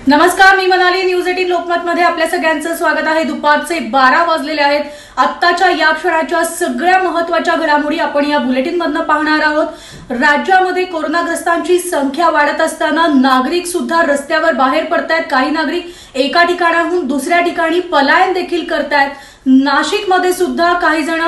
नमस्कार, मी मनाली. न्यूज 18 लोकमत मध्ये आपल्या सगळ्यांचं स्वागत आहे. दुपारचे 12 वाजलेले आहेत. आत्ताच्या या क्षणाच्या सगळ्या महत्त्वाच्या घडामोडी आपण या बुलेटिन मधनं पाहणार आहोत. राज्यामध्ये कोरोनाग्रस्तांची संख्या वाढत असताना नागरिक सुद्धा रस्त्यावर बाहेर पडतायत. काही नागरिक एका ठिकाणाहून दुसऱ्या ठिकाणी पलायन देखील करतायत. नाशिकमध्ये सुद्धा काही जण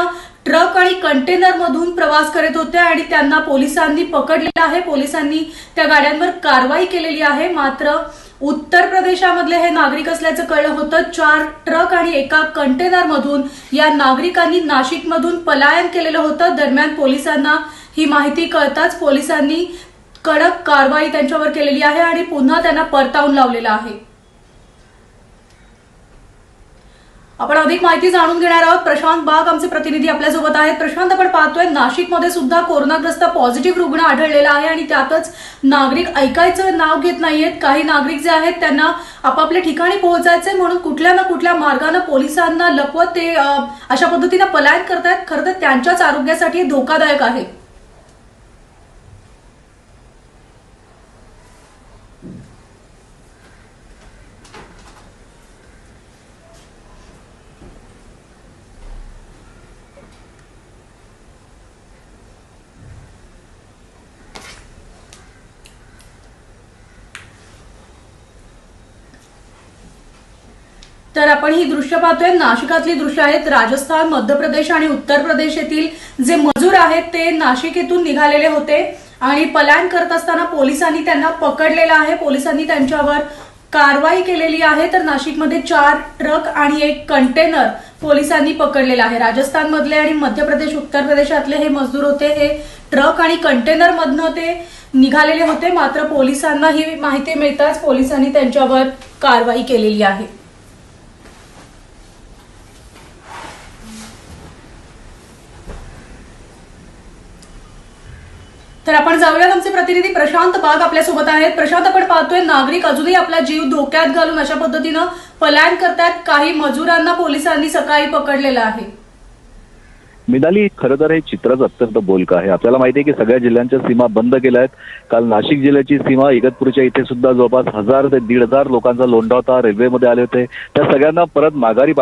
ट्रक आणि कंटेनर मधून प्रवास करत होते आणि त्यांना पोलिसांनी पकडलेलं आहे. पोलिसांनी त्या गाड्यांवर कारवाई केलेली आहे. मात्र उत्तर प्रदेशामधले हे नागरिक असल्याचं कळलं होतं. 4 ट्रक आणि एका कंटेनर मधून या नागरिकांनी नाशिकमधून पलायन केलेलं होतं. दरम्यान पोलिसांना ही माहिती कळताच पोलिसांनी कडक कारवाई त्यांच्यावर केलेली आहे आणि पुन्हा त्यांना परतावून लावलेलं आहे. आपण अधिक माहिती जाणून घेणार आहोत. प्रशांत बाग आमचे प्रतिनिधी आपल्यासोबत आहेत. प्रशांत, आपण पाहतोय नाशिकमध्ये सुद्धा कोरोनाग्रस्त पॉझिटिव्ह रुग्ण आढळलेला आहे आणि त्यातच नागरिक ऐकायचं नाव घेत नाहीयेत. काही नागरिक जे आहेत त्यांना आपापल्या ठिकाणी पोहोचायचे म्हणून कुठल्या ना कुठल्या मार्गाने पोलिसांना लपवत ते अशा पद्धतीने पलायन करतायत. खरं तर त्यांच्याच आरोग्यासाठी धोकादायक आहे. तर आपण ही दृश्य पाहतोय. नाशिकातली दृश्य आहेत. राजस्थान, मध्य प्रदेश आणि उत्तर प्रदेश येथील जे मजूर आहेत ते नाशिक येथून निघालेले होते आणि पलायन करत असताना पोलिसांनी त्यांना पकडलेलं आहे. पोलिसांनी त्यांच्यावर कारवाई केलेली आहे. तर नाशिकमध्ये 4 ट्रक आणि एक कंटेनर पोलिसांनी पकडलेलं आहे. राजस्थान मधले आणि मध्य प्रदेश, उत्तर प्रदेशातले हे मजदूर होते. हे ट्रक आणि कंटेनर मधनं ते निघालेले होते. मात्र पोलिसांना ही माहिती मिळताच पोलिसांनी त्यांच्यावर कारवाई केलेली आहे. तर आपण जाऊयात. आमचे प्रतिनिधी प्रशांत बाग आपल्यासोबत आहेत. प्रशांत, आपण पाहतोय नागरिक अजूनही आपला जीव धोक्यात घालून अशा पद्धतीनं पलायन करतायत. काही मजुरांना पोलिसांनी सकाळी पकडलेलं आहे. मिनाली, खरं तर हे चित्रच अत्यंत बोलकं आहे. आपल्याला माहिती आहे की सगळ्या जिल्ह्यांच्या सीमा बंद केल्या आहेत. काल नाशिक जिल्ह्याची सीमा इगतपुरीच्या इथे सुद्धा जवळपास 1000 ते 1500 लोकांचा लोंढा होता. रेल्वेमध्ये आले होते. त्या सगळ्यांना परत माघारी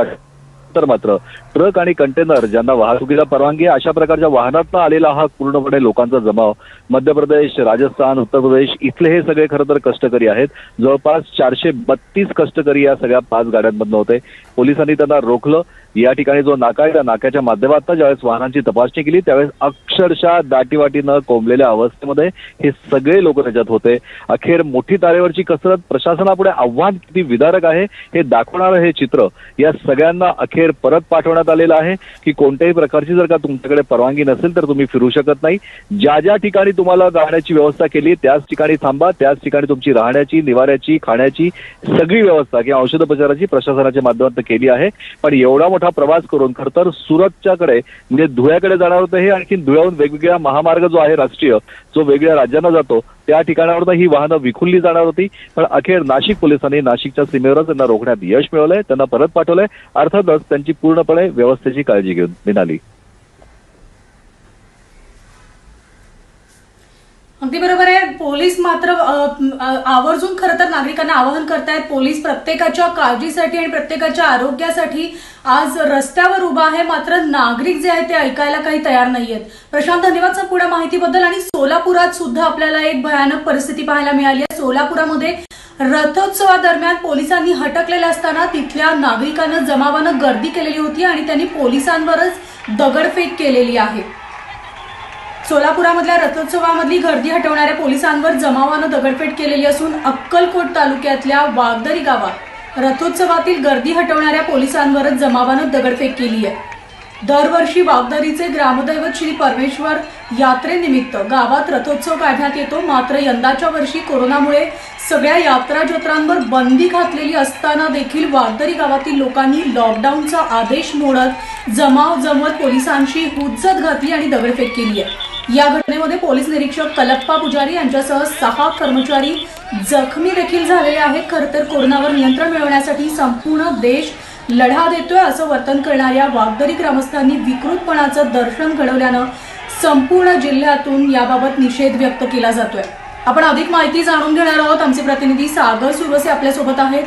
तर मात्र ट्रक आणि कंटेनर ज्यांना वाहतुकीला परवानगी आहे अशा प्रकारच्या वाहनातनं आलेला हा पूर्णपणे लोकांचा जमाव मध्य प्रदेश, राजस्थान, उत्तर प्रदेश इथले हे सगळे खरं तर कष्टकरी आहेत. जवळपास 432 कष्टकरी या सगळ्या 5 गाड्यांमधनं होते. पोलिसांनी त्यांना रोखलं. या ठिकाणी जो नाका आहे त्या नाक्याच्या माध्यमातून ज्यावेळेस वाहनांची तपासणी केली त्यावेळेस अक्षरशः दाटीवाटीनं कोंबलेल्या अवस्थेमध्ये हे सगळे लोक त्याच्यात होते. अखेर मोठी तारेवरची कसरत, प्रशासनापुढे आव्हान किती विदारक आहे हे दाखवणारं हे चित्र या सगळ्यांना अखेर परत पाठवण्यात आलेलं आहे की कोणत्याही प्रकारची जर का तुमच्याकडे परवानगी नसेल तर तुम्ही फिरू शकत नाही. ज्या ज्या ठिकाणी तुम्हाला जाण्याची व्यवस्था केली त्याच ठिकाणी थांबा. त्याच ठिकाणी तुमची राहण्याची, निवाऱ्याची, खाण्याची सगळी व्यवस्था किंवा औषधोपचाराची प्रशासनाच्या माध्यमातून केली आहे. पण एवढा मोठा प्रवास करून खरं तर सुरतच्याकडे म्हणजे धुळ्याकडे जाणार होतं हे. आणखी धुळ्याहून वेगवेगळ्या महामार्ग जो आहे राष्ट्रीय, जो वेगळ्या राज्यांना जातो त्या ठिकाणावर ही वाहनं विखुरली जाणार होती. पण अखेर नाशिक पोलिसांनी नाशिकच्या सीमेवरच त्यांना रोखण्यात यश मिळवलंय. त्यांना परत पाठवलंय. अर्थातच त्यांची पूर्णपणे व्यवस्थेची काळजी घेऊन. मिनाली, अगदी बरोबर आहे. पोलीस मात्र आवर्जून खरं तर नागरिकांना आवाहन करतायत. पोलीस प्रत्येकाच्या काळजीसाठी आणि प्रत्येकाच्या आरोग्यासाठी आज रस्त्यावर उभा आहे. मात्र नागरिक जे आहेत ते ऐकायला काही तयार नाहीयेत. प्रशांत, धन्यवाद संपूर्ण माहितीबद्दल. आणि सोलापुरात सुद्धा आपल्याला एक भयानक परिस्थिती पाहायला मिळाली आहे. सोलापुरामध्ये रथोत्सवादरम्यान पोलिसांनी हटकलेले असताना तिथल्या नागरिकांना जमावानं गर्दी केलेली होती आणि त्यांनी पोलिसांवरच दगडफेक केलेली आहे. सोलापुरामधल्या रथोत्सवामधली गर्दी हटवणाऱ्या पोलिसांवर जमावानं दगडफेक केलेली असून अक्कलकोट तालुक्यातल्या वागदरी गावात रथोत्सवातील गर्दी हटवणाऱ्या पोलिसांवरच जमावानं दगडफेक केली आहे. दरवर्षी वागदरीचे ग्रामदैवत श्री परमेश्वर यात्रेनिमित्त गावात रथोत्सव काढण्यात येतो. मात्र यंदाच्या वर्षी कोरोनामुळे सगळ्या यात्रा जत्रांवर बंदी घातलेली असताना देखील वागदरी गावातील लोकांनी लॉकडाऊनचा आदेश मोडत जमाव जमवत पोलिसांशी हुज्जत घातली आणि दगडफेक केली आहे. या घटनेमध्ये पोलीस निरीक्षक कलप्पा पुजारी यांच्यासह 6 कर्मचारी जखमी देखील झालेले आहेत. खरं तर कोरोनावर नियंत्रण मिळवण्यासाठी संपूर्ण देश लढा देतोय असं वर्तन करणाऱ्या वागदरी ग्रामस्थांनी विकृतपणाचं दर्शन घडवल्यानं संपूर्ण जिल्ह्यातून याबाबत निषेध व्यक्त केला जातोय. आपण अधिक माहिती जाणून घेणार आहोत। आमचे प्रतिनिधी सागर सुरवसे आपल्या सोबत आहेत।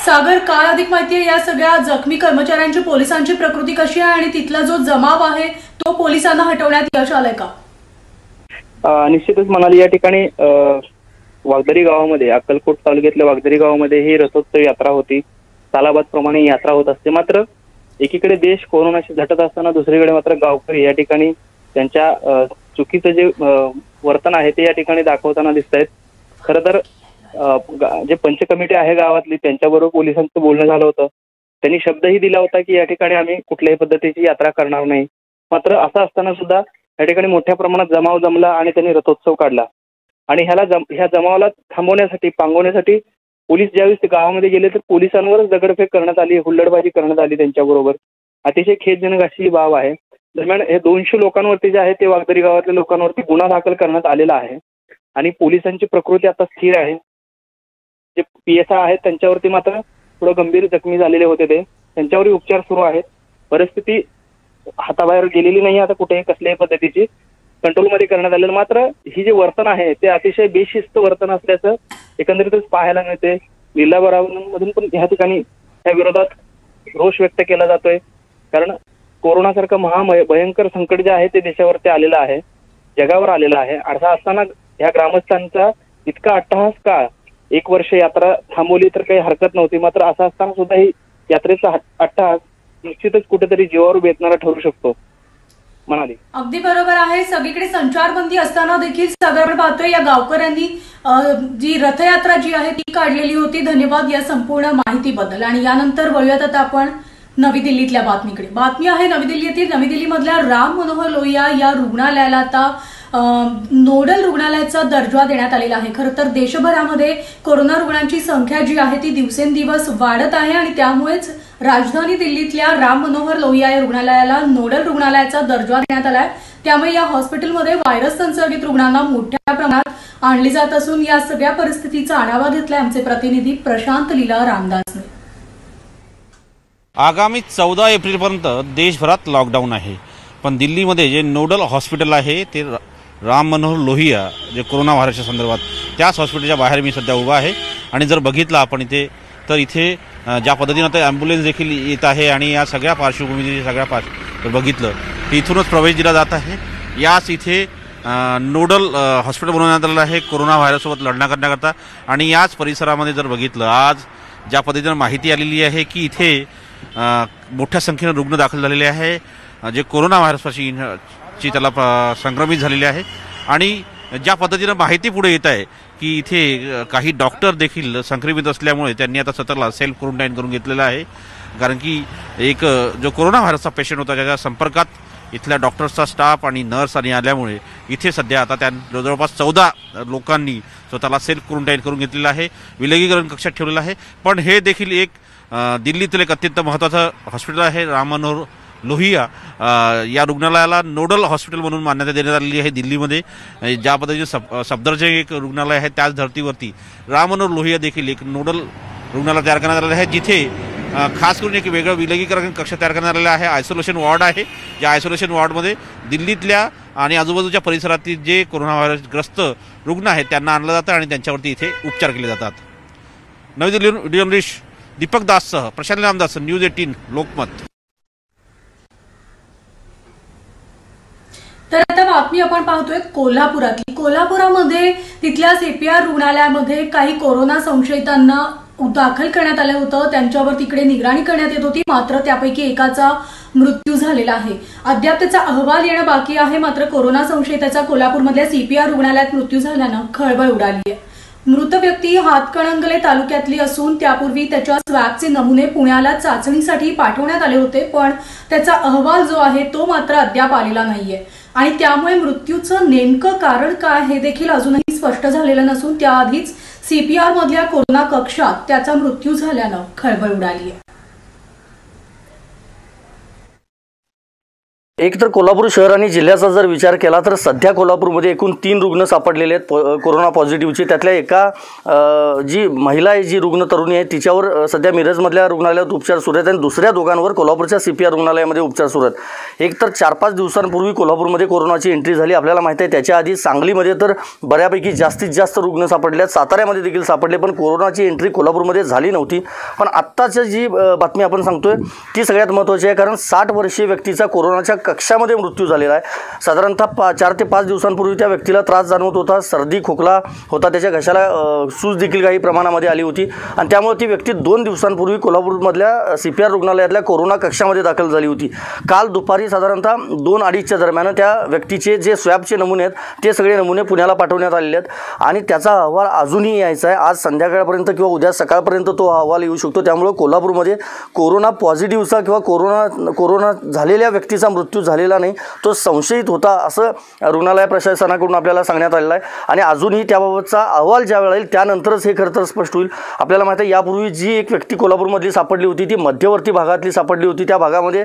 सागर, काय अधिक माहिती आहे या सगळ्या जखमी कर्मचाऱ्यांची, पोलिसांची प्रकृती कशी आहे आणि तिथला जो जमाव आहे तो पोलिसांना हटवण्यात यश आलंय का? निश्चितच म्हणाली, या ठिकाणी वागदरी गावामध्ये, अक्कलकोट तालुक्यातल्या वागदरी गावामध्ये ही रथोत्सव यात्रा होती। सालाबाद प्रमाणे यात्रा होत असते। मात्र एकीकडे देश कोरोनाशी झटत असताना दुसरीकडे मात्र गावकरी या ठिकाणी त्यांच्या चुकीचं जे वर्तन आहे ते या ठिकाणी दाखवताना दिसत आहेत। खरं तर जे पंच कमिटी आहे गावातली, त्यांच्याबरोबर पोलिसांचं बोलणं झालं होतं। त्यांनी शब्दही दिला होता की या ठिकाणी आम्ही कुठल्याही पद्धतीची यात्रा करणार नाही। मात्र असं असताना सुद्धा या ठिकाणी मोठ्या प्रमाणात जमाव जमला आणि त्यांनी रथोत्सव काढला आणि ह्या जमावाला थांबवण्यासाठी, पांगवण्यासाठी पोलीस ज्यावेळेस गावामध्ये गेले तर पोलिसांवरच दगडफेक करण्यात आली, हुल्लडबाजी करण्यात आली त्यांच्याबरोबर। अतिशय खेदजनक अशी ही बाब आहे। दरम्यान हे 200 लोकांवरती जे आहे ते वागदरी गावातल्या लोकांवरती गुन्हा दाखल करण्यात आलेला आहे आणि पोलिसांची प्रकृती आता स्थिर आहे। जे PSI आहेत त्यांच्यावरती मात्र थोडं गंभीर जखमी झालेले होते, त्यांच्यावरही उपचार सुरू आहेत। परिस्थिती हाताबाहेर गेलेली नाही आता कुठेही कसल्याही पद्धतीची, कंट्रोलमध्ये करण्यात आलेलं। मात्र ही जे वर्तन आहे ते अतिशय बेशिस्त वर्तन असल्याचं एकंदरीतच पाहायला मिळते। जिल्हाभरामधून पण या ठिकाणी त्या विरोधात रोष व्यक्त केला जातोय, कारण कोरोनासारखं भयंकर संकट जे आहे ते देशावरती आलेलं आहे, जगावर आलेलं आहे। असं असताना ह्या ग्रामस्थांचा इतका अट्टहास का? 1 वर्ष यात्रा थांबवली तर काही हरकत नव्हती, मात्र असं असताना सुद्धा ही यात्रेचा अट्टहास निश्चितच कुठेतरी जीवावर बेतणारा ठरू शकतो म्हणाली। अगदी बरोबर आहे। सगळीकडे संचारबंदी असताना देखील सगळं पाहतोय या गावकऱ्यांनी जी रथयात्रा जी आहे ती काढलेली होती। धन्यवाद या संपूर्ण माहितीबद्दल। आणि यानंतर वळूयात आता आपण नवी दिल्लीतल्या बातमीकडे। बातमी आहे नवी दिल्ली येथील। नवी दिल्लीमधल्या राम मनोहर लोहिया या रुग्णालयाला आता नोडल रुग्णालयाचा दर्जा देण्यात आलेला आहे। खरं तर देशभरामध्ये कोरोना रुग्णांची संख्या जी आहे ती दिवसेंदिवस वाढत आहे आणि त्यामुळेच राजधानी दिल्लीतल्या राम मनोहर लोहिया या रुग्णालयाला नोडल रुग्णालयाचा दर्जा देण्यात आलाय। त्यामुळे या हॉस्पिटलमध्ये व्हायरस संसर्गित रुग्णांना मोठ्या प्रमाणात आणली जात असून या सगळ्या परिस्थितीचा आढावा घेतलाय आमचे प्रतिनिधी प्रशांत लीला रामदासने। आगामी 14 एप्रिलपर्यंत देशभरात लॉकडाऊन आहे, पण दिल्लीमध्ये जे नोडल हॉस्पिटल आहे ते राम मनोहर लोहिया जे कोरोना व्हायरसच्या संदर्भात, त्याच हॉस्पिटलच्या बाहेर मी सध्या उभा आहे। आणि जर बघितलं आपण इथे तर इथे ज्या पद्धतीनं आता ॲम्ब्युलन्स देखील येत आहे आणि या सगळ्या पार्श्वभूमीचे जर बघितलं तर इथूनच प्रवेश दिला जात आहे। याच इथे नोडल हॉस्पिटल बनवण्यात आलेलं आहे कोरोना व्हायरससोबत लढा करण्याकरता। आणि याच परिसरामध्ये जर बघितलं, आज ज्या पद्धतीनं माहिती आलेली आहे की इथे मोठ्या संख्येनं रुग्ण दाखल झालेले आहे जे कोरोना व्हायरसपाशी त्याला संक्रमित झालेले आहे। आणि ज्या पद्धतीनं माहिती पुढे येत आहे की इथे काही डॉक्टर देखील संक्रमित असल्यामुळे त्यांनी आता स्वतःला सेल्फ क्वारंटाईन करून घेतलेलं आहे, कारण की एक जो कोरोना व्हायरसचा पेशंट होता त्याच्या संपर्कात इथल्या डॉक्टर्सचा स्टाफ आणि नर्स आणि आल्यामुळे इथे सध्या आता त्या जवळपास 14 लोकांनी स्वतःला सेल्फ क्वारंटाईन करून घेतलेलं आहे, विलगीकरण कक्षात ठेवलेलं आहे। पण हे देखील एक दिल्लीतील एक अत्यंत महत्त्वाचं हॉस्पिटल आहे। राम मनोहर लोहिया या रुग्णालयाला नोडल हॉस्पिटल म्हणून मान्यता देण्यात आलेली आहे दिल्लीमध्ये। ज्या पद्धतीने सफदरजंग एक रुग्णालय आहे त्याच धर्तीवरती राम मनोहर लोहिया देखील एक नोडल रुग्णालय तयार करण्यात आलेलं आहे, जिथे खास करून एक वेगळं विलगीकरण कक्ष तयार करण्यात आलेला आहे। आयसोलेशन वॉर्ड आहे, या आयसोलेशन वॉर्डमध्ये दिल्लीतल्या आणि आजूबाजूच्या परिसरातील जे कोरोना व्हायरसग्रस्त रुग्ण आहेत त्यांना आणलं जातं आणि त्यांच्यावरती इथे उपचार केले जातात। नवी दिल्लीहून व्हिडिओ जर्नलिस्ट दीपक दाससह प्रशांत रामदास, न्यूज 18 लोकमत। तर आता बातमी आपण पाहतोय कोल्हापुरातली। कोल्हापुरामध्ये तिथल्या CPR रुग्णालयामध्ये काही कोरोना संशयितांना दाखल करण्यात आलं होतं, त्यांच्यावर तिकडे निगराणी करण्यात येत होती। मात्र त्यापैकी एकाचा मृत्यू झालेला आहे। अद्याप त्याचा अहवाल येणं बाकी आहे। मात्र कोरोना संशयिताचा कोल्हापूरमधल्या CPR रुग्णालयात मृत्यू झाल्यानं खळबळ उडाली आहे। मृत व्यक्ती हातकणंगले तालुक्यातली असून त्यापूर्वी त्याच्या स्वॅबचे नमुने पुण्याला चाचणीसाठी पाठवण्यात आले होते, पण त्याचा अहवाल जो आहे तो मात्र अद्याप आलेला नाहीये आणि त्यामुळे मृत्यूचं नेमकं कारण काय हे देखील अजूनही स्पष्ट झालेलं नसून त्याआधीच CPR मधल्या कोरोना कक्षात त्याचा मृत्यू झाल्यानं खळबळ उडाली आहे। एक तर कोल्हापूर शहर आणि जिल्ह्याचा जर विचार केला तर सध्या कोल्हापूरमध्ये एकूण 3 रुग्ण सापडलेले आहेत कोरोना पॉझिटिव्हचे। त्यातल्या एका जी महिला आहे, जी रुग्ण तरुणी आहे, तिच्यावर सध्या मिरजमधल्या रुग्णालयात उपचार सुरू आहेत आणि दुसऱ्या दोघांवर कोल्हापूरच्या CPR रुग्णालयामध्ये उपचार सुरू आहेत। एक तर 4-5 दिवसांपूर्वी कोल्हापूरमध्ये कोरोनाची एंट्री झाली, आपल्याला माहिती आहे। त्याच्या आधी सांगलीमध्ये तर बऱ्यापैकी जास्तीत जास्त रुग्ण सापडले आहेत, साताऱ्यामध्ये देखील सापडले, पण कोरोनाची एंट्री कोल्हापूरमध्ये झाली नव्हती। पण आत्ताची जी बातमी आपण सांगतोय ती सगळ्यात महत्त्वाची आहे, कारण 60 वर्षीय व्यक्तीचा कोरोनाच्या कक्षामध्ये मृत्यू झालेला आहे। साधारणतः 4 ते 5 दिवसांपूर्वी त्या व्यक्तीला त्रास जाणवत होता, सर्दी खोकला होता, त्याच्या घशाला सूज देखील काही प्रमाणामध्ये आली होती आणि त्यामुळे ती व्यक्ती 2 दिवसांपूर्वी कोल्हापूरमधल्या CPR रुग्णालयातल्या कोरोना कक्षामध्ये दाखल झाली होती। काल दुपारी साधारणतः 2-2:30च्या दरम्यान त्या व्यक्तीचे जे स्वॅबचे नमुने आहेत ते सगळे नमुने पुण्याला पाठवण्यात आलेले आहेत आणि त्याचा अहवाल अजूनही यायचा आहे। आज संध्याकाळपर्यंत किंवा उद्या सकाळपर्यंत तो अहवाल येऊ शकतो। त्यामुळे कोल्हापूरमध्ये कोरोना पॉझिटिव्हचा किंवा कोरोना झालेल्या व्यक्तीचा मृत्यू झालेला नाही, तो संशयित होता असं रुग्णालय प्रशासनाकडून आपल्याला सांगण्यात आलेलं आहे आणि अजूनही त्याबाबतचा अहवाल ज्यावेळेला येईल त्यानंतरच हे खरं तर स्पष्ट होईल। आपल्याला माहिती आहे यापूर्वी जी एक व्यक्ती कोल्हापूरमधली सापडली होती ती मध्यवर्ती भागातली सापडली होती। त्या भागामध्ये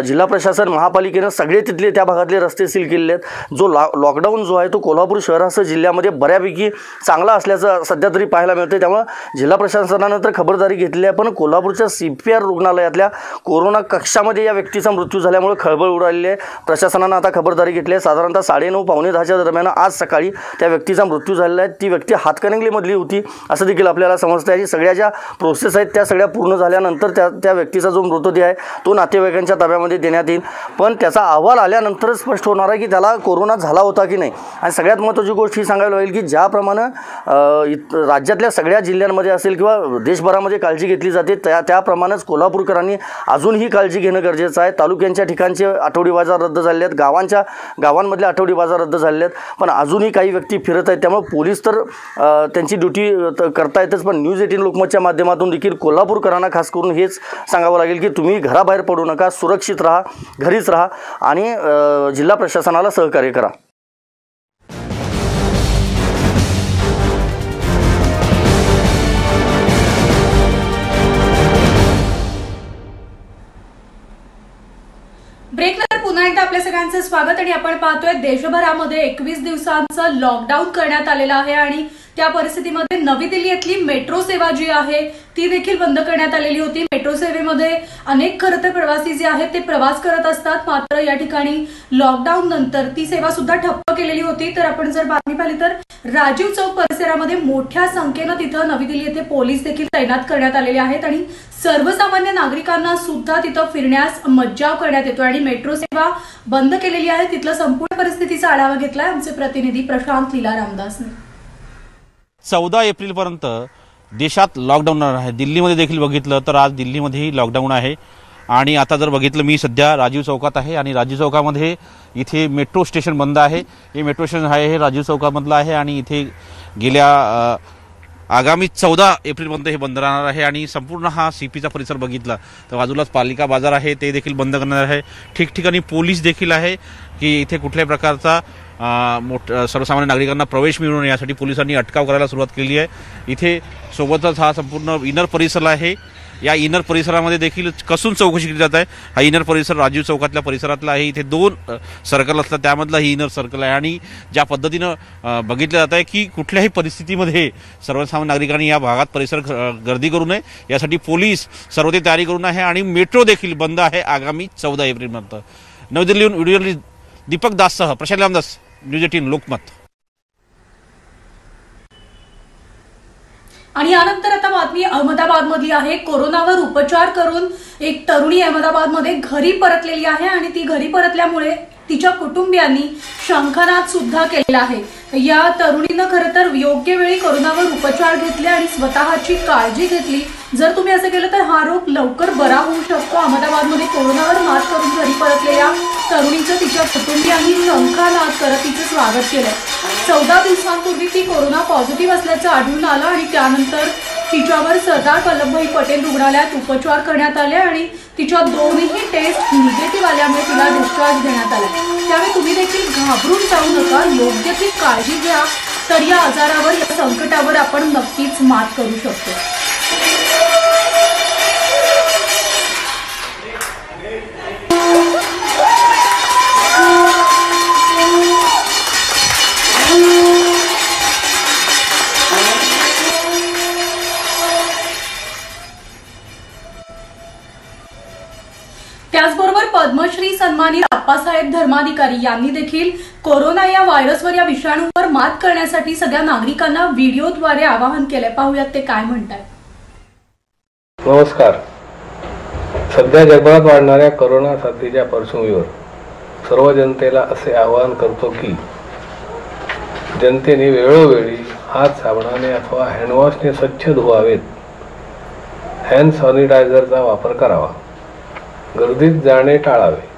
जिल्हा प्रशासन महापालिकेनं सगळे तिथले त्या भागातले रस्ते सील केलेले आहेत। जो लॉकडाऊन जो आहे तो कोल्हापूर शहरासह जिल्ह्यामध्ये बऱ्यापैकी चांगला असल्याचं सध्या तरी पाहायला मिळतं। त्यामुळे जिल्हा प्रशासनानं तर खबरदारी घेतलेली आहे, पण कोल्हापूरच्या CPR रुग्णालयातल्या कोरोना कक्षामध्ये या व्यक्तीचा मृत्यू झाल्यामुळे खळबळ उडालेली आहे। प्रशासनानं आता खबरदारी घेतली आहे। साधारणतः 9:30-9:45च्या दरम्यान आज सकाळी त्या व्यक्तीचा मृत्यू झालेला आहे। ती व्यक्ती हातकणंगलेमधली होती असं देखील आपल्याला समजतं आहे। सगळ्या ज्या प्रोसेस आहेत त्या सगळ्या पूर्ण झाल्यानंतर त्या व्यक्तीचा जो मृतदेह आहे तो नातेवाईकांच्या ताब्यामध्ये देण्यात येईल, पण त्याचा अहवाल आल्यानंतरच स्पष्ट होणार आहे की त्याला कोरोना झाला होता की नाही। आणि सगळ्यात महत्त्वाची गोष्ट ही सांगायला होईल की ज्याप्रमाणे राज्यातल्या सगळ्या जिल्ह्यांमध्ये असेल किंवा देशभरामध्ये काळजी घेतली जाते त्याप्रमाणेच कोल्हापूरकरांनी अजूनही काळजी घेणं गरजेचं आहे। तालुक्यांच्या ठिकाणचे आठवडी बाजार रद्द झाले आहेत, गावांमधले आठवडी बाजार रद्द झाले आहेत, पण अजूनही काही व्यक्ती फिरत आहेत। त्यामुळे पोलीस तर त्यांची ड्युटी करतायतच, पण न्यूज 18 लोकमतच्या माध्यमातून देखील कोल्हापूरकरांना खास करून हेच सांगावं लागेल की तुम्ही घराबाहेर पडू नका, सुरक्षित राहा, घरीच राहा आणि जिल्हा प्रशासनाला सहकार्य करा। ब्रेकनंतर पुन्हा एकदा आपल्या सगळ्यांचं स्वागत आणि आपण पाहतोय देशभरामध्ये 21 दिवसांचं लॉकडाऊन करण्यात आलेलं आहे आणि त्या परिस्थितीमध्ये नवी दिल्ली येथली मेट्रो सेवा जी आहे ती देखील बंद करण्यात आलेली होती। मेट्रो सेवेमध्ये अनेक खरं तर प्रवासी जे आहेत ते प्रवास करत असतात, मात्र या ठिकाणी लॉकडाऊन नंतर ती सेवा सुद्धा ठप्प केलेली होती। तर आपण जर बातमी पाहिली तर राजीव चौक परिसरामध्ये मोठ्या संख्येनं तिथं नवी दिल्ली येथे पोलीस देखील तैनात करण्यात आलेले आहेत आणि सर्वसामान्य नागरिकांना सुद्धा तिथं फिरण्यास मज्जाव करण्यात येतो आणि मेट्रो सेवा बंद केलेली आहे। तिथलं संपूर्ण परिस्थितीचा आढावा घेतलाय आमचे प्रतिनिधी प्रशांत लीला रामदासने। 14 एप्रिलपर्यंत देशात लॉकडाऊन आहे। दिल्लीमध्ये देखील बघितलं तर आज दिल्लीमध्येही लॉकडाऊन आहे आणि आता जर बघितलं मी सध्या राजीव चौकात आहे आणि राजीव चौकामध्ये इथे मेट्रो स्टेशन बंद आहे। हे मेट्रो स्टेशन आहे हे राजीव चौकामधलं आहे आणि इथे गेल्या आगामी 14 एप्रिलपर्यंत हे बंद राहणार आहे आणि संपूर्ण हा CPचा परिसर बघितला तर बाजूलाच पालिका बाजार आहे ते देखील बंद करणार आहे। ठिकठिकाणी पोलीस देखील आहे की इथे कुठल्याही प्रकारचा सर्वसामान्य नागरिकांना प्रवेश मिळू नये यासाठी पोलिसांनी अटकाव करायला सुरुवात केली आहे। इथे सोबतच हा संपूर्ण इनर परिसर आहे, या इनर परिसरामध्ये देखील कसून चौकशी केली जात आहे। हा इनर परिसर राजीव चौकातल्या परिसरातला आहे, इथे 2 सर्कल असतात त्यामधला ही इनर सर्कल आहे आणि ज्या पद्धतीनं बघितलं जात आहे की कुठल्याही परिस्थितीमध्ये सर्वसामान्य नागरिकांनी या भागात परिसर गर्दी करू नये यासाठी पोलीस सर्व ते तयारी करून आहे आणि मेट्रो देखील बंद आहे आगामी 14 एप्रिलपर्यंत। नवी दिल्लीहून व्हिडिओ दीपक दाससह प्रशांत रामदास, न्यूज 18 लोकमत। आणि यानंतर आता बातमी अहमदाबाद मधली आहे। कोरोनावर उपचार करून एक तरुणी अहमदाबादमध्ये घरी परतलेली आहे आणि ती घरी परतल्यामुळे तिच्या कुटुंबियांनी शंखनाद सुद्धा केलेला आहे। या तरुणीनं खरं तर योग्य वेळी कोरोनावर उपचार घेतले आणि स्वतःची काळजी घेतली। जर तुम्ही असं केलं तर हा रोग लवकर बरा होऊ शकतो। अहमदाबादमध्ये कोरोनावर मात करून घरी परतलेल्या तरुणीचं तिच्या कुटुंबियांनी शंखनाद करत तिचं स्वागत केलंय। 14 दिवसांपूर्वी ती कोरोना पॉझिटिव्ह असल्याचं आढळून आलं आणि त्यानंतर तिच्यावर सरदार वल्लभभाई पटेल रुग्णालयात उपचार करण्यात आले आणि तिच्या दोन्ही टेस्ट निगेटिव्ह आल्यामुळे तिला डिस्चार्ज देण्यात आला। त्यामुळे तुम्ही देखील घाबरून जाऊ नका, योग्य ती काळजी घ्या, तर या आजारावर या संकटावर आपण नक्कीच मात करू शकतो। सन्मानित आप्पासाहेब धर्माधिकारी यांनी देखील कोरोना या व्हायरसवर, या विषाणूवर मात करण्यासाठी सगळ्या नागरिकांना व्हिडिओद्वारे आवाहन केले. पाहूयात ते काय म्हणतात. नमस्कार. सध्या जगभरात वाढणाऱ्या कोरोना साथीच्या पार्श्वभूमीवर सर्व जनतेला असे आवाहन करतो की जनतेने वेळोवेळी हात साबणाने अथवा हँडवॉशने स्वच्छ धुवावेत. हँड सॅनिटायझरचा वापर करावा. गर्दीत जाणे टाळावे.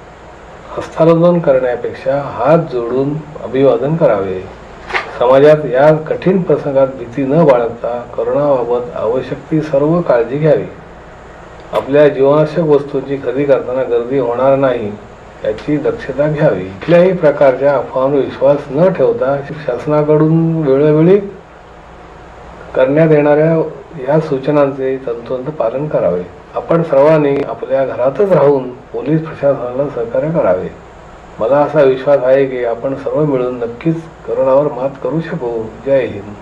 हस्तांदोलन करण्यापेक्षा हात जोडून अभिवादन करावे. समाजात या कठीण प्रसंगात भीती न बाळगता कोरोनाबाबत आवश्यक ती सर्व काळजी घ्यावी. आपल्या जीवनावश्यक वस्तूंची खरेदी करताना गर्दी होणार नाही याची दक्षता घ्यावी. कुठल्याही प्रकारच्या अफवांवर विश्वास न ठेवता शासनाकडून वेळोवेळी करण्यात येणाऱ्या या सूचनांचे तंतोतंत पालन करावे. आपण सर्वांनी आपल्या घरातच राहून पोलीस प्रशासनाला सहकार्य करावे. मला असा विश्वास आहे की आपण सर्व मिळून नक्कीच कोरोनावर मात करू शकू. जय हिंद.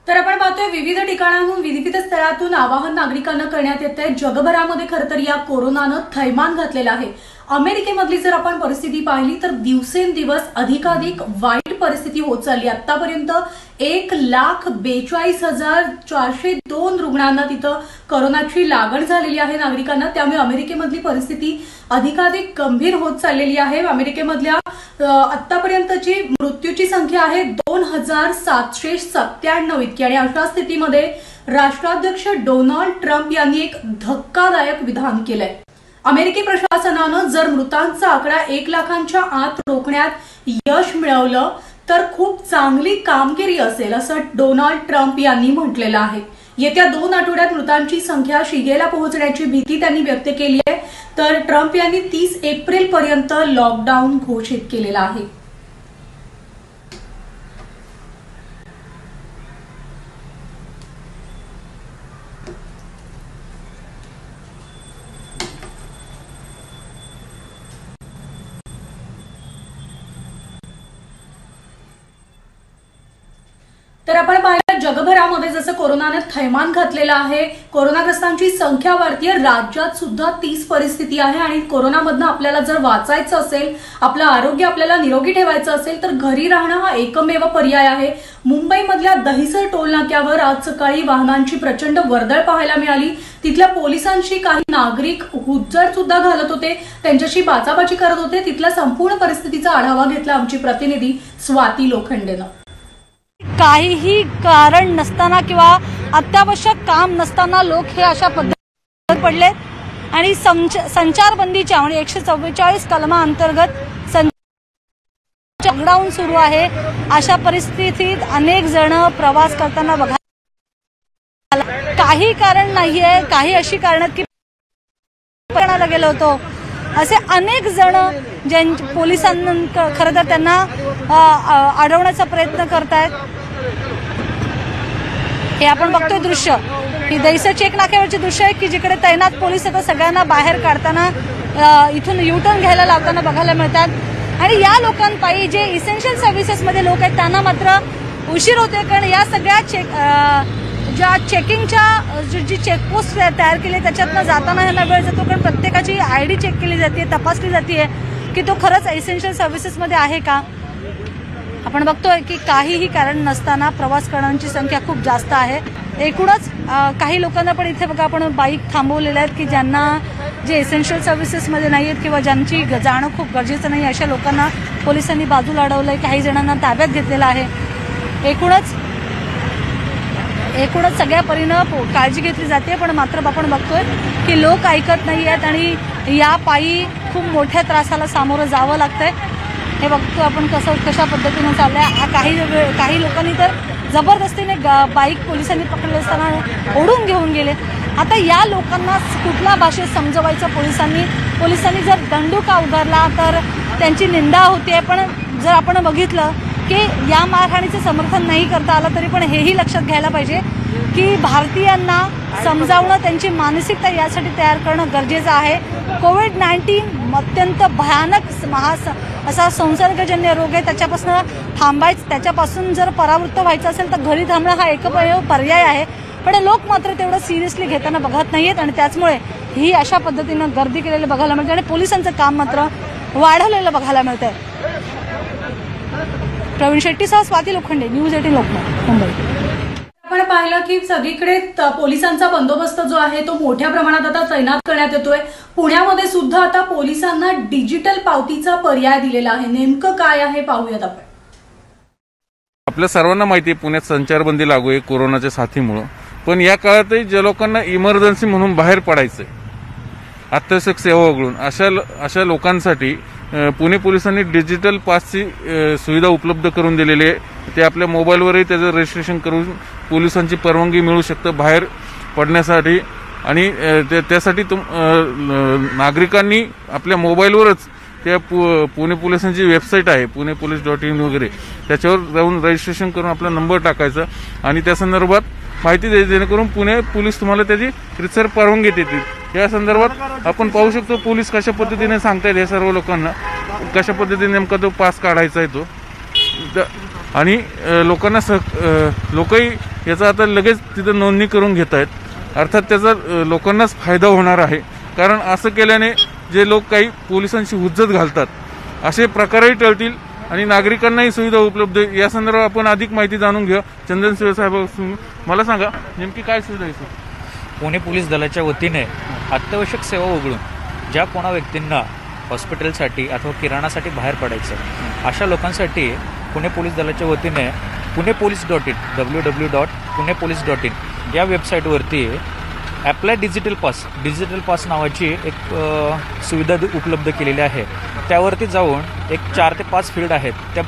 तर आपण पाहतोय विविध ठिकाणांहून, विविध स्थळातून आवाहन नागरिकांना करण्यात येत आहे. जगभरामध्ये खरं तर या कोरोनानं थैमान घातलेलं आहे. अमेरिकेमधली जर आपण परिस्थिती पाहिली तर दिवसेंदिवस अधिकाधिक वाईट परिस्थिती होत चालली. आतापर्यंत 1,42,402 रुग्णांना तिथं कोरोनाची लागण झालेली आहे नागरिकांना. त्यामुळे अमेरिकेमधली परिस्थिती अधिकाधिक गंभीर होत चाललेली आहे. अमेरिकेमधल्या आतापर्यंतची मृत्यूची संख्या आहे 2,797 इतकी. आणि अशा स्थितीमध्ये राष्ट्राध्यक्ष डोनाल्ड ट्रम्प यांनी एक धक्कादायक विधान केलंय. अमेरिकी प्रशासनानं जर मृतांचा आकडा 1 लाखांच्या आत रोखण्यात यश मिळवलं तर खूप चांगली कामगिरी असेल असं डोनाल्ड ट्रम्प यांनी म्हटलेलं आहे. येत्या 2 आठवड्यात मृतांची संख्या शिगेला पोहोचण्याची भीती त्यांनी व्यक्त केली आहे. तर ट्रम्प यांनी 30 एप्रिल पर्यंत लॉकडाऊन घोषित केलेला आहे. तर आपण पाहिलं जगभरामध्ये जसं कोरोनाने थैमान घातलेलं आहे, कोरोनाग्रस्तांची संख्या वाढतीये. राज्यात सुद्धा तीच परिस्थिती आहे. आणि कोरोनामधनं आपल्याला जर वाचायचं असेल, आपलं आरोग्य आपल्याला निरोगी ठेवायचं असेल तर घरी राहणं हा एकमेव पर्याय आहे. मुंबईमधल्या दहिसर टोल नाक्यावर आज सकाळी वाहनांची प्रचंड वर्दळ पाहायला मिळाली. तिथल्या पोलिसांशी काही नागरिक हुज्जत सुद्धा घालत होते, त्यांच्याशी बाचाबाची करत होते. तिथल्या संपूर्ण परिस्थितीचा आढावा घेतला आमची प्रतिनिधी स्वाती लोखंडेनं. काहीही कारण नसताना किंवा अत्यावश्यक काम नसताना लोक हे अशा पद्धतीने पडले आणि संचारबंदीच्या म्हणजे 144 कलमाअंतर्गत लॉकडाऊन सुरू आहे. अशा परिस्थितीत अनेक जण प्रवास करताना बघायला काही कारण नाहीये. काही अशी कारण की पकडायला गेलो होतो असे अनेक जण पोलिसांना खरं तर त्यांना अडवण्याचा प्रयत्न करतायत. हे आपण बघतोय दृश्य, ही दहिसर चेक नाक्यावरचे दृश्य आहे की जिकडे तैनात पोलीस आता सगळ्यांना बाहेर काढताना इथून युटर्न घ्यायला लावताना बघायला मिळतात. आणि या लोकांपायी जे इसेन्शियल सर्व्हिसेसमध्ये लोक आहेत त्यांना मात्र उशीर होते. कारण या सगळ्या ज्या चेकिंगच्या जी चेकपोस्ट तयार केली त्याच्यातनं जाताना ह्यांना वेळ जातो. कारण प्रत्येकाची ID चेक केली जाते, तपासली जाते की तो खरंच एसेन्शियल सर्व्हिसेसमध्ये आहे का. आपण बघतोय की काहीही कारण नसताना प्रवास करणाऱ्यांची संख्या खूप जास्त आहे. एकूणच काही लोकांना पण इथे बघा आपण बाईक थांबवलेल्या आहेत की ज्यांना जे एसेन्शियल सर्व्हिसेसमध्ये नाही आहेत किंवा ज्यांची जाणं खूप गरजेचं नाही अशा लोकांना पोलिसांनी बाजूला अडवलंय. काही जणांना ताब्यात घेतलेलं आहे. एकूणच सगळ्या परीनं काळजी घेतली जाते. पण मात्र आपण बघतोय की लोक ऐकत नाही आहेत आणि या पायी खूप मोठ्या त्रासाला सामोरं जावं लागतंय. हे बघतो आपण कशा पद्धतीनं चाललंय. काही लोकांनी तर जबरदस्तीने बाईक पोलिसांनी पकडले असताना ओढून घेऊन गेले. आता या लोकांना कुठल्या भाषेत समजवायचं पोलिसांनी जर दंडुका उगारला तर त्यांची निंदा होते. पण जर आपण बघितलं की या मारहाणीचं समर्थन नाही करता आलं तरी पण हेही लक्षात घ्यायला पाहिजे की भारतीयांना समजावणं, त्यांची मानसिकता यासाठी तयार करणं गरजेचं आहे. कोविड-19 अत्यंत भयानक असा संसर्गजन्य रोग आहे. त्याच्यापासून जर परावृत्त व्हायचं असेल तर घरी थांबणं हा एकमेव पर्याय आहे. पण लोक मात्र तेवढं सिरियसली घेताना बघत नाहीयेत आणि त्याचमुळे ही अशा पद्धतीनं गर्दी केलेली बघायला मिळते आणि पोलिसांचं काम मात्र वाढवलेलं बघायला मिळतंय. प्रवीण शेट्टीसह स्वाती लोखंडे, न्यूज 18 लोकमत, मुंबई. आपण पाहिलं की सगळीकडे पोलिसांचा बंदोबस्त जो आहे तो मोठ्या प्रमाणात आता तैनात करण्यात येतोय. पुण्यामध्ये सुद्धा आता पोलिसांना डिजिटल पावतीचा पर्याय दिलेला आहे. नेमकं काय आहे पाहूयात आपण. आपल्या सर्वांना माहिती आहे पुण्यात संचारबंदी लागू आहे कोरोनाच्या साथीमुळे, पण या काळातही ज्या लोकांना इमर्जन्सी म्हणून बाहेर पडायचंय अत्यावश्यक सेवा वगळून अशा लोकांसाठी पुणे पोलिसांनी डिजिटल पासची सुविधा उपलब्ध करून दिलेली आहे. ते आपल्या मोबाईलवरही त्याचं रजिस्ट्रेशन करून पोलिसांची परवानगी मिळू शकतं बाहेर पडण्यासाठी. आणि त्यासाठी नागरिकांनी आपल्या मोबाईलवरच त्या पुणे पोलिसांची वेबसाईट आहे punepolice.in वगैरे, त्याच्यावर जाऊन रजिस्ट्रेशन करून आपला नंबर टाकायचा आणि त्या संदर्भात माहिती द्यायची, जेणेकरून पुणे पोलीस तुम्हाला त्याची रितसर परवानगी देतील. या संदर्भात आपण पाहू शकतो पोलीस कशा पद्धतीने सांगतायत या सर्व लोकांना कशा पद्धतीने नेमका तो पास काढायचा आहे तो. आणि लोकांना लोकही याचा आता लगेच तिथं नोंदणी करून घेत आहेत. अर्थात त्याचा लोकांनाच फायदा होणार आहे, कारण असं केल्याने जे लोक काही पोलिसांशी हुज्जत घालतात असे प्रकारही टळतील आणि नागरिकांनाही सुविधा उपलब्ध. या संदर्भात आपण अधिक माहिती जाणून घेऊ. चंदन शिवसाहेब, मला सांगा नेमकी काय सुविधा आहे सर? पुणे पोलीस दलाच्या वतीने अत्यावश्यक सेवा वगळून ज्या कोणा व्यक्तींना हॉस्पिटलसाठी अथवा किराणासाठी बाहेर पडायचं अशा लोकांसाठी पुणे पोलीस दलाच्या वतीने punepolice.in www.punepolice.in या वेबसाईटवरती ॲप्लाय डिजिटल पास नावाची एक सुविधा उपलब्ध केलेली आहे. त्यावरती जाऊन एक 4 ते 5 फील्ड आहेत, त्या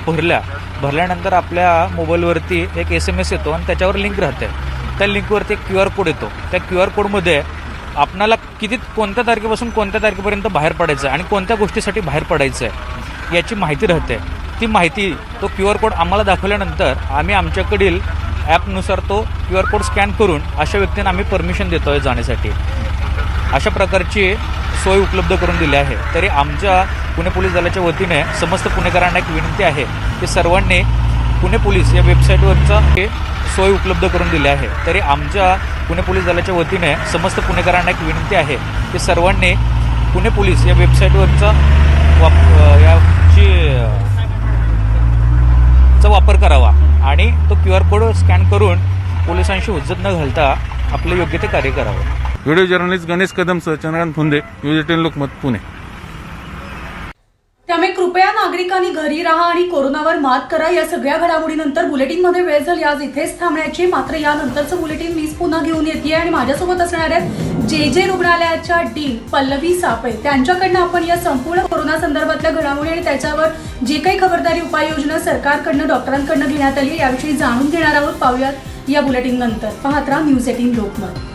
भरल्यानंतर आपल्या मोबाईलवरती एक SMS येतो आणि त्याच्यावर लिंक राहते. त्या लिंकवरती एक QR कोड येतो. त्या QR कोडमध्ये आपणाला कोणत्या तारखेपासून कोणत्या तारखेपर्यंत बाहेर पडायचं आणि कोणत्या गोष्टीसाठी बाहेर पडायचं आहे याची माहिती राहते. ती माहिती तो QR कोड आम्हाला दाखवल्यानंतर आम्ही आमच्याकडील ॲपनुसार तो QR कोड स्कॅन करून अशा व्यक्तींना आम्ही परमिशन देतो आहे जाण्यासाठी. अशा प्रकारची सोय उपलब्ध करून दिली आहे. तरी आमच्या पुणे पोलीस दलाच्या वतीने समस्त पुणेकरांना एक विनंती आहे की सर्वांनी पुणे पोलीस या वेबसाईटवरचा सोय उपलब्ध करून दिली आहे. तरी आमच्या पुणे पोलीस दलाच्या वतीने समस्त पुणेकरांना एक विनंती आहे की सर्वांनी पुणे पोलीस या वेबसाईटवरचा वापर करावा आणि तो QR कोड स्कॅन करून पोलिसांशी हुज्जत न घालता आपले योग्य ते कार्य करावं. व्हिडिओ जर्नलिस्ट गणेश कदमसह चंद्रकांत फुंदे, न्यूज 18 लोकमत, पुणे. त्यामुळे कृपया नागरिकांनी घरी राहा आणि कोरोनावर मात करा. या सगळ्या घडामोडीनंतर बुलेटिनमध्ये वेळ झाली आज इथेच थांबण्याची. मात्र यानंतरचं बुलेटिन मीच पुन्हा घेऊन येते आणि माझ्यासोबत असणार आहेत जे रुग्णालयाच्या डीन पल्लवी सापळे. त्यांच्याकडनं आपण या संपूर्ण कोरोना संदर्भातल्या घडामोडी आणि त्याच्यावर जे काही खबरदारी उपाययोजना सरकारकडनं डॉक्टरांकडनं घेण्यात आली याविषयी जाणून घेणार आहोत. पाहूयात या बुलेटिन नंतर. पाहत राहा न्यूज 18 लोकमत.